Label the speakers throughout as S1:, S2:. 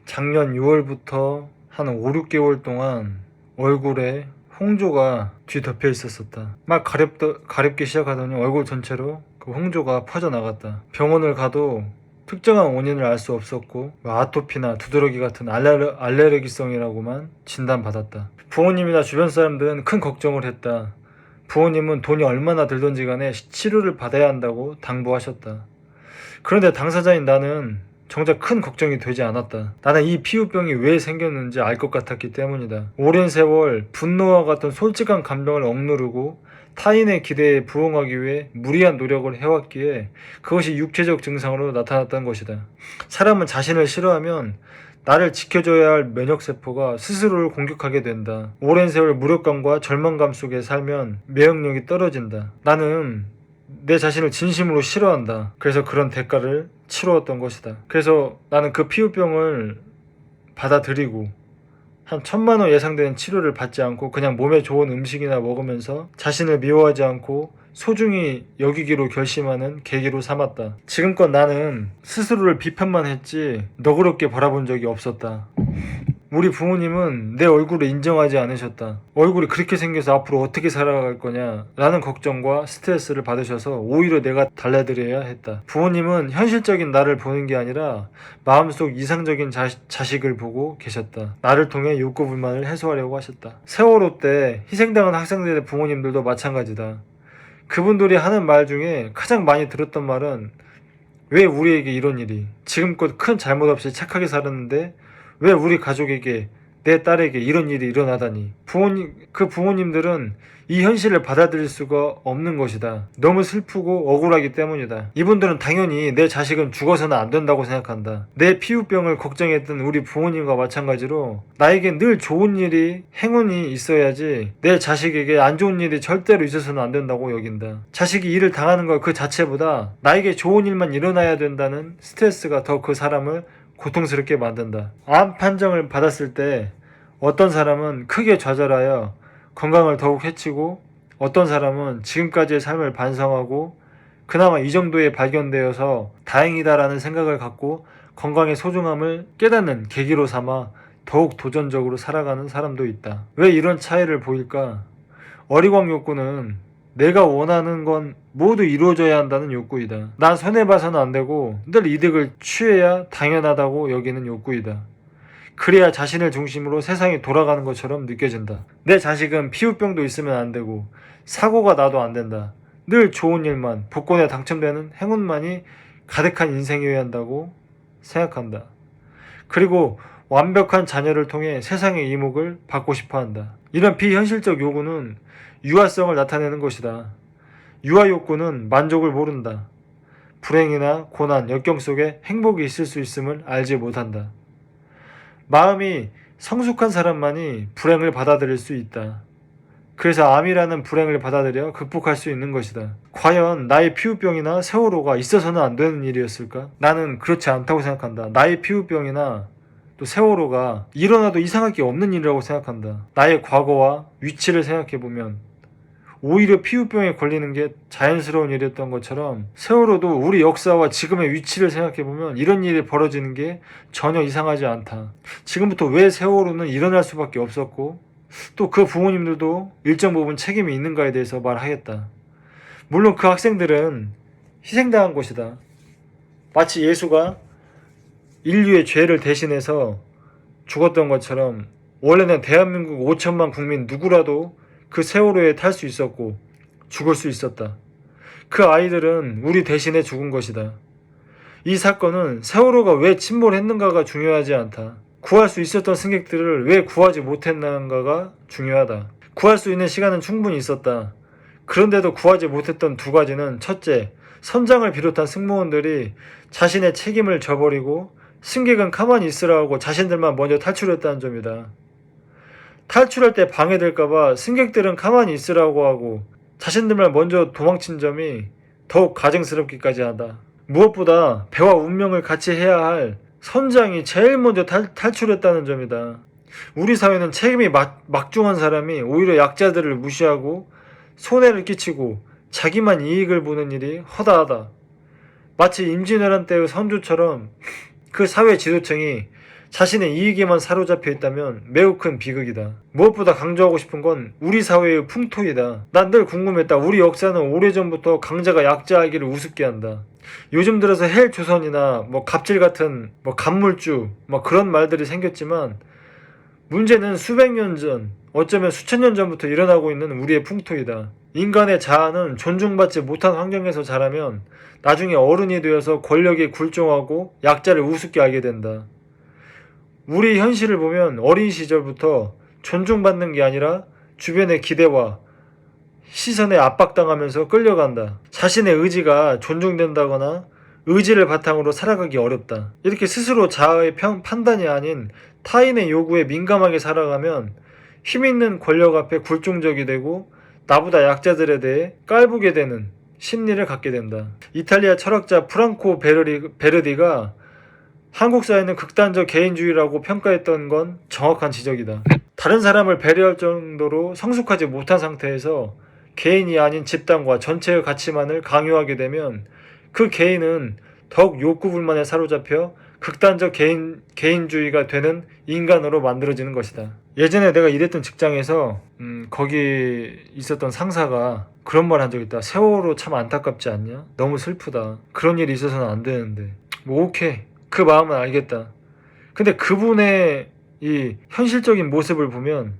S1: 작년 6월부터 한 5, 6개월 동안 얼굴에 홍조가 뒤덮여 있었었다. 막 가렵기 시작하더니 얼굴 전체로 그 홍조가 퍼져나갔다. 병원을 가도 특정한 원인을 알 수 없었고 아토피나 두드러기 같은 알레르기성이라고만 진단받았다. 부모님이나 주변 사람들은 큰 걱정을 했다. 부모님은 돈이 얼마나 들던지 간에 치료를 받아야 한다고 당부하셨다. 그런데 당사자인 나는 정작 큰 걱정이 되지 않았다. 나는 이 피부병이 왜 생겼는지 알 것 같았기 때문이다. 오랜 세월 분노와 같은 솔직한 감정을 억누르고 타인의 기대에 부응하기 위해 무리한 노력을 해왔기에 그것이 육체적 증상으로 나타났던 것이다. 사람은 자신을 싫어하면 나를 지켜줘야 할 면역세포가 스스로를 공격하게 된다. 오랜 세월 무력감과 절망감 속에 살면免疫力이 떨어진다. 나는 내 자신을 진심으로 싫어한다. 그래서 그런 대가를 치루었던 것이다. 그래서 나는 그 피부병을 받아들이고 한 1,000만 원 예상되는 치료를 받지 않고 그냥 몸에 좋은 음식이나 먹으면서 자신을 미워하지 않고 소중히 여기기로 결심하는 계기로 삼았다. 지금껏 나는 스스로를 비판만 했지 너그럽게 바라본 적이 없었다. 우리 부모님은 내 얼굴을 인정하지 않으셨다. 얼굴이 그렇게 생겨서 앞으로 어떻게 살아갈 거냐 라는 걱정과 스트레스를 받으셔서 오히려 내가 달래드려야 했다. 부모님은 현실적인 나를 보는 게 아니라 마음속 이상적인 자식을 보고 계셨다. 나를 통해 욕구 불만을 해소하려고 하셨다. 세월호 때 희생당한 학생들의 부모님들도 마찬가지다. 그분들이 하는 말 중에 가장 많이 들었던 말은 왜 우리에게 이런 일이, 지금껏 큰 잘못 없이 착하게 살았는데 왜 우리 가족에게, 내 딸에게 이런 일이 일어나다니. 그 부모님들은 이 현실을 받아들일 수가 없는 것이다. 너무 슬프고 억울하기 때문이다. 이분들은 당연히 내 자식은 죽어서는 안 된다고 생각한다. 내 피부병을 걱정했던 우리 부모님과 마찬가지로 나에게 늘 좋은 일이, 행운이 있어야지 내 자식에게 안 좋은 일이 절대로 있어서는 안 된다고 여긴다. 자식이 일을 당하는 것 그 자체보다 나에게 좋은 일만 일어나야 된다는 스트레스가 더 그 사람을 고통스럽게 만든다. 암 판정을 받았을 때 어떤 사람은 크게 좌절하여 건강을 더욱 해치고 어떤 사람은 지금까지의 삶을 반성하고 그나마 이 정도에 발견되어서 다행이다라는 생각을 갖고 건강의 소중함을 깨닫는 계기로 삼아 더욱 도전적으로 살아가는 사람도 있다. 왜 이런 차이를 보일까? 어리광 욕구는 내가 원하는 건 모두 이루어져야 한다는 욕구이다. 난 손해봐서는 안 되고 늘 이득을 취해야 당연하다고 여기는 욕구이다. 그래야 자신을 중심으로 세상이 돌아가는 것처럼 느껴진다. 내 자식은 피부병도 있으면 안 되고 사고가 나도 안 된다. 늘 좋은 일만, 복권에 당첨되는 행운만이 가득한 인생이어야 한다고 생각한다. 그리고 완벽한 자녀를 통해 세상의 이목을 받고 싶어 한다. 이런 비현실적 요구는 유아성을 나타내는 것이다. 유아 욕구는 만족을 모른다. 불행이나 고난, 역경 속에 행복이 있을 수 있음을 알지 못한다. 마음이 성숙한 사람만이 불행을 받아들일 수 있다. 그래서 암이라는 불행을 받아들여 극복할 수 있는 것이다. 과연 나의 피부병이나 세월호가 있어서는 안 되는 일이었을까? 나는 그렇지 않다고 생각한다. 나의 피부병이나 또 세월호가 일어나도 이상할 게 없는 일이라고 생각한다. 나의 과거와 위치를 생각해보면 오히려 피부병에 걸리는 게 자연스러운 일이었던 것처럼 세월호도 우리 역사와 지금의 위치를 생각해보면 이런 일이 벌어지는 게 전혀 이상하지 않다. 지금부터 왜 세월호는 일어날 수밖에 없었고 또 그 부모님들도 일정 부분 책임이 있는가에 대해서 말하겠다. 물론 그 학생들은 희생당한 것이다. 마치 예수가 인류의 죄를 대신해서 죽었던 것처럼 원래는 대한민국 5천만 국민 누구라도 그 세월호에 탈 수 있었고 죽을 수 있었다. 그 아이들은 우리 대신에 죽은 것이다. 이 사건은 세월호가 왜 침몰했는가가 중요하지 않다. 구할 수 있었던 승객들을 왜 구하지 못했는가가 중요하다. 구할 수 있는 시간은 충분히 있었다. 그런데도 구하지 못했던 두 가지는 첫째, 선장을 비롯한 승무원들이 자신의 책임을 져버리고 승객은 가만히 있으라고 자신들만 먼저 탈출했다는 점이다. 탈출할 때 방해될까봐 승객들은 가만히 있으라고 하고 자신들만 먼저 도망친 점이 더욱 가증스럽기까지 하다. 무엇보다 배와 운명을 같이 해야 할 선장이 제일 먼저 탈출했다는 점이다. 우리 사회는 책임이 막중한 사람이 오히려 약자들을 무시하고 손해를 끼치고 자기만 이익을 보는 일이 허다하다. 마치 임진왜란 때의 선조처럼 그 사회 지도층이 자신의 이익에만 사로잡혀 있다면 매우 큰 비극이다. 무엇보다 강조하고 싶은 건 우리 사회의 풍토이다. 난 늘 궁금했다. 우리 역사는 오래전부터 강자가 약자이기를 우습게 한다. 요즘 들어서 헬조선이나 갑질 같은 간물주 그런 말들이 생겼지만 문제는 수백 년 전, 어쩌면 수천 년 전부터 일어나고 있는 우리의 풍토이다. 인간의 자아는 존중받지 못한 환경에서 자라면 나중에 어른이 되어서 권력에 굴종하고 약자를 우습게 알게 된다. 우리 현실을 보면 어린 시절부터 존중받는 게 아니라 주변의 기대와 시선에 압박당하면서 끌려간다. 자신의 의지가 존중된다거나 의지를 바탕으로 살아가기 어렵다. 이렇게 스스로 자아의 판단이 아닌 타인의 요구에 민감하게 살아가면 힘있는 권력 앞에 굴종적이 되고 나보다 약자들에 대해 깔보게 되는 심리를 갖게 된다. 이탈리아 철학자 프랑코 베르디가 한국 사회는 극단적 개인주의라고 평가했던 건 정확한 지적이다. 다른 사람을 배려할 정도로 성숙하지 못한 상태에서 개인이 아닌 집단과 전체의 가치만을 강요하게 되면 그 개인은 더욱 욕구불만에 사로잡혀 극단적 개인주의가 되는 인간으로 만들어지는 것이다. 예전에 내가 일했던 직장에서 거기 있었던 상사가 그런 말 한 적 있다. 세월호 참 안타깝지 않냐? 너무 슬프다. 그런 일이 있어서는 안 되는데. 오케이. 그 마음은 알겠다. 근데 그분의 이 현실적인 모습을 보면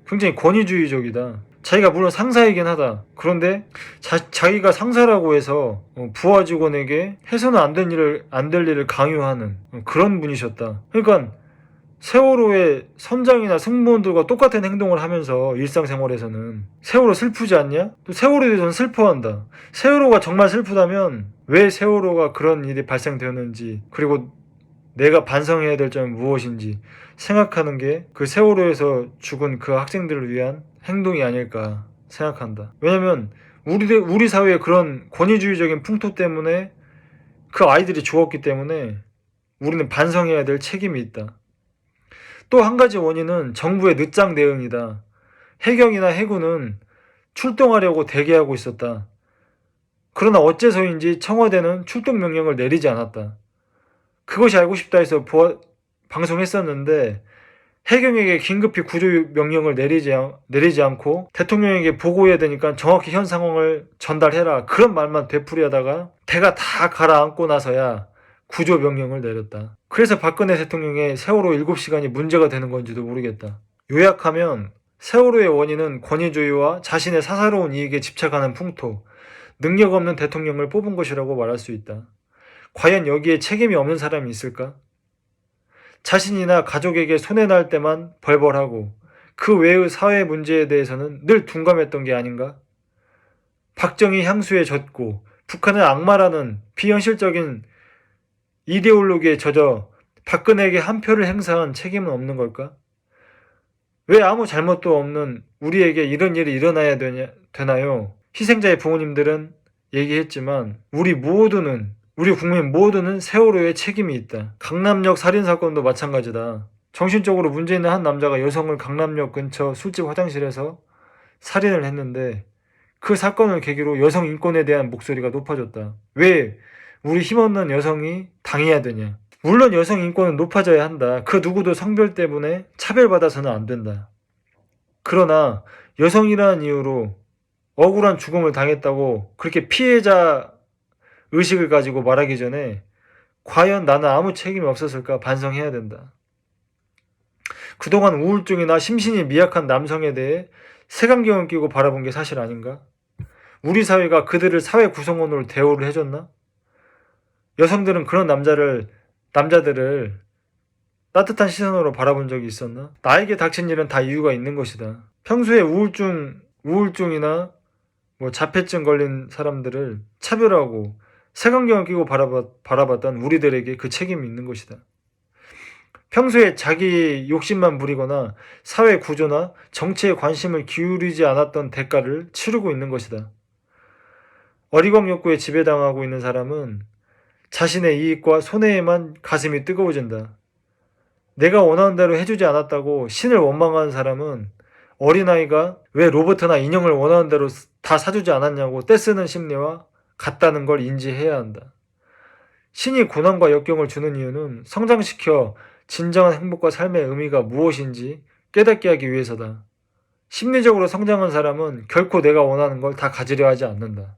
S1: 굉장히 권위주의적이다. 자기가 물론 상사이긴 하다. 그런데 자기가 상사라고 해서 부하 직원에게 해서는 안 될 일을 강요하는 그런 분이셨다. 그러니까 세월호의 선장이나 승무원들과 똑같은 행동을 하면서 일상생활에서는 세월호 슬프지 않냐? 또 세월호에 대해서는 슬퍼한다. 세월호가 정말 슬프다면 왜 세월호가 그런 일이 발생되었는지, 그리고 내가 반성해야 될 점은 무엇인지 생각하는 게 그 세월호에서 죽은 그 학생들을 위한 행동이 아닐까 생각한다. 왜냐면 우리 사회의 그런 권위주의적인 풍토 때문에 그 아이들이 죽었기 때문에 우리는 반성해야 될 책임이 있다. 또 한 가지 원인은 정부의 늦장 대응이다. 해경이나 해군은 출동하려고 대기하고 있었다. 그러나 어째서인지 청와대는 출동 명령을 내리지 않았다. 그것이 알고 싶다 해서 방송했었는데 해경에게 긴급히 구조 명령을 내리지 않고 대통령에게 보고해야 되니까 정확히 현 상황을 전달해라, 그런 말만 되풀이하다가 대가 다 가라앉고 나서야 구조 명령을 내렸다. 그래서 박근혜 대통령의 세월호 7시간이 문제가 되는 건지도 모르겠다. 요약하면 세월호의 원인은 권위주의와 자신의 사사로운 이익에 집착하는 풍토, 능력 없는 대통령을 뽑은 것이라고 말할 수 있다. 과연 여기에 책임이 없는 사람이 있을까? 자신이나 가족에게 손해날 때만 벌벌하고 그 외의 사회 문제에 대해서는 늘 둔감했던 게 아닌가? 박정희 향수에 젖고 북한은 악마라는 비현실적인 이데올로기에 젖어 박근혜에게 한 표를 행사한 책임은 없는 걸까? 왜 아무 잘못도 없는 우리에게 이런 일이 일어나야 되나요? 희생자의 부모님들은 얘기했지만 우리 국민 모두는 세월호에 책임이 있다. 강남역 살인사건도 마찬가지다. 정신적으로 문제 있는 한 남자가 여성을 강남역 근처 술집 화장실에서 살인을 했는데 그 사건을 계기로 여성 인권에 대한 목소리가 높아졌다. 왜 우리 힘없는 여성이 당해야 되냐? 물론 여성 인권은 높아져야 한다. 그 누구도 성별 때문에 차별받아서는 안 된다. 그러나 여성이라는 이유로 억울한 죽음을 당했다고 그렇게 피해자 의식을 가지고 말하기 전에 과연 나는 아무 책임이 없었을까 반성해야 된다. 그동안 우울증이나 심신이 미약한 남성에 대해 색안경을 끼고 바라본 게 사실 아닌가? 우리 사회가 그들을 사회 구성원으로 대우를 해줬나? 여성들은 그런 남자들을 따뜻한 시선으로 바라본 적이 있었나? 나에게 닥친 일은 다 이유가 있는 것이다. 평소에 우울증이나 자폐증 걸린 사람들을 차별하고 색안경을 끼고 바라봤던 우리들에게 그 책임이 있는 것이다. 평소에 자기 욕심만 부리거나 사회 구조나 정치에 관심을 기울이지 않았던 대가를 치르고 있는 것이다. 어리광 욕구에 지배당하고 있는 사람은 자신의 이익과 손해에만 가슴이 뜨거워진다. 내가 원하는 대로 해주지 않았다고 신을 원망하는 사람은 어린아이가 왜 로봇이나 인형을 원하는 대로 다 사주지 않았냐고 떼쓰는 심리와 같다는 걸 인지해야 한다. 신이 고난과 역경을 주는 이유는 성장시켜 진정한 행복과 삶의 의미가 무엇인지 깨닫게 하기 위해서다. 심리적으로 성장한 사람은 결코 내가 원하는 걸 다 가지려 하지 않는다.